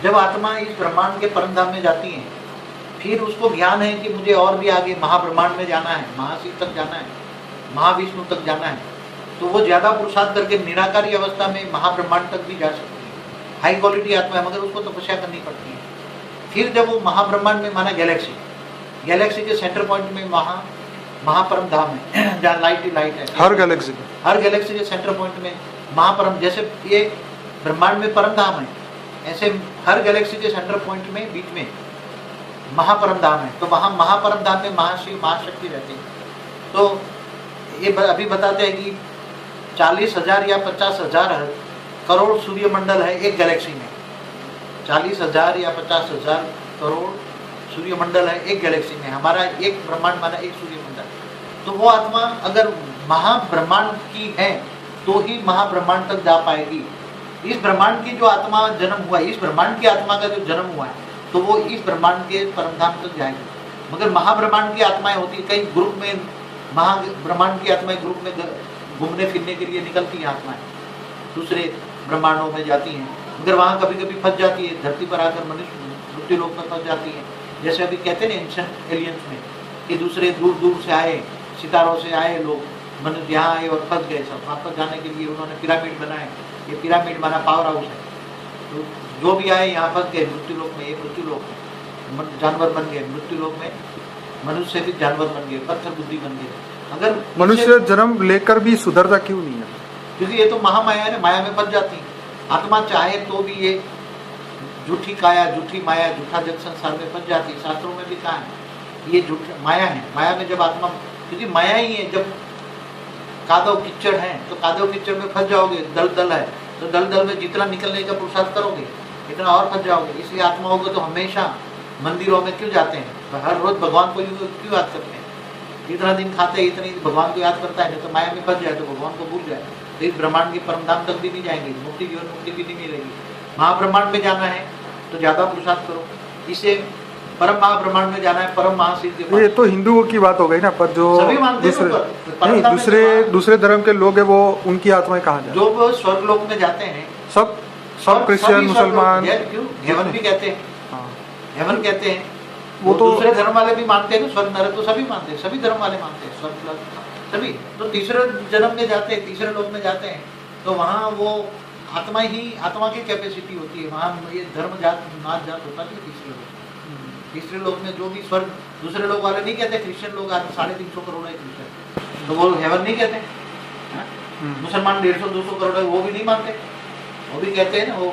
जब आत्मा इस ब्रह्मांड के परम धाम में जाती है, फिर उसको ज्ञान है कि मुझे और भी आगे महाब्रह्मांड में जाना है, महाशिव तक जाना है, महाविष्णु तक जाना है, तो वो ज्यादा पुरुषार्थ करके निराकारी अवस्था में महाब्रह्मांड तक भी जा सकती है। हाई क्वालिटी आत्मा है, मगर उसको तपस्या करनी पड़ती है। फिर जब वो महाब्रह्मांड में, माना गैलेक्सी के सेंटर पॉइंट में महापरम धाम है, जहाँ लाइट ही लाइट है। हर गैलेक्सी के सेंटर पॉइंट में महापरम, जैसे ये ब्रह्मांड में परम धाम है, ऐसे हर गैलेक्सी के सेंटर पॉइंट में बीच में महापरम धाम है। तो वहाँ महापरम धाम में महाशिव महाशक्ति रहती है। तो ये अभी बताते हैं कि 40,000 या 50,000 करोड़ सूर्य मंडल है एक गैलेक्सी में। 40,000 या 50,000 करोड़ सूर्य मंडल है एक गैलेक्सी में। हमारा एक ब्रह्मांड माना एक सूर्य मंडल। तो वो आत्मा अगर महाब्रह्मांड की है तो ही महाब्रह्मांड तक जा पाएगी। इस ब्रह्मांड की जो आत्मा जन्म हुआ है, इस ब्रह्मांड की आत्मा का जो जन्म हुआ है, तो वो इस ब्रह्मांड के परमधाम तक जाएगी। मगर महाब्रह्मांड की आत्माएं होती है, कई ग्रुप में महाब्रह्मांड की आत्माएं ग्रुप में घूमने फिरने के लिए निकलती हैं, आत्माएं दूसरे ब्रह्मांडों में जाती हैं, मगर वहाँ कभी कभी फंस जाती है, धरती पर आकर मृत्यु लोक में फंस जाती है। जैसे अभी कहते हैं एंशिएंट एलियंस में कि दूसरे दूर दूर से आए, सितारों से आए लोग, मनुष्य यहाँ आए और फंस गए। सब वापस जाने के लिए उन्होंने पिरामिड बनाए। ये पिरामिड माना पावर हाउस है। तो जो भी आए यहाँ फंस गए मृत्यु लोक में। ये मृत्यु लोक में जानवर बन गए, मृत्यु लोक में मनुष्य भी जानवर बन गए, पत्थर बुद्धि बन गए। अगर मनुष्य जन्म लेकर भी सुधरता क्यों नहीं है? क्योंकि ये तो महामाया है, माया में फंस जाती है। आत्मा चाहे तो भी ये झूठी काया, झूठी माया, झूठा जग संसार में फंस जाती है। शास्त्रों में भी कहा है ये झूठ माया है। माया में जब आत्मा, क्योंकि माया ही है, जब कादव कीचड़ है तो कादव कीचड़ में फंस जाओगे। दलदल है तो दलदल में जितना निकलने का पुरुषार्थ करोगे इतना और फंस जाओगे। इसलिए आत्मा होगा तो हमेशा मंदिरों में क्यों जाते हैं? तो हर रोज भगवान को क्यों याद करते हैं? इतना दिन खाते इतनी भगवान को याद करता है, नहीं तो माया में फंस जाए तो भगवान को भूल जाए तो इस ब्रह्मांड के परमधाम तक भी नहीं जाएंगे, मुक्ति जीवन मुक्ति भी नहीं मिलेगी। महाब्रह्मांड में जाना है तो ज्यादा पुरुषार्थ करो। इसे परम महाब्रह्मांड में जाना है, परम महाशिव के पास। ये तो हिंदुओं की बात हो गई ना, पर जो दूसरे धर्म के लोग हैं वो उनकी आत्माएं कहाँ जाए? जो स्वर्ग लोक में जाते हैं, सब क्रिश्चियन मुसलमान, हेवन भी कहते हैं, हेवन कहते हैं। वो तो दूसरे धर्म वाले भी मानते हैं, स्वर्ग नरक तो सभी मानते हैं, सभी धर्म वाले मानते हैं, स्वर्ग सभी। तो तीसरे जन्म में जाते हैं, तीसरे लोक में जाते हैं, तो वहाँ वो आत्मा की कैपेसिटी होती है। वहाँ ये धर्म जात नाच जात होता नहीं। तीसरे लोक में जो भी स्वर्ग, दूसरे लोग वाले नहीं कहते, क्रिश्चियन लोग 350 करोड़ है क्रिश्चियन, तो वो हेवन नहीं कहते। मुसलमान 150-200 करोड़ है, वो भी नहीं मानते। वो भी कहते हैं ना, वो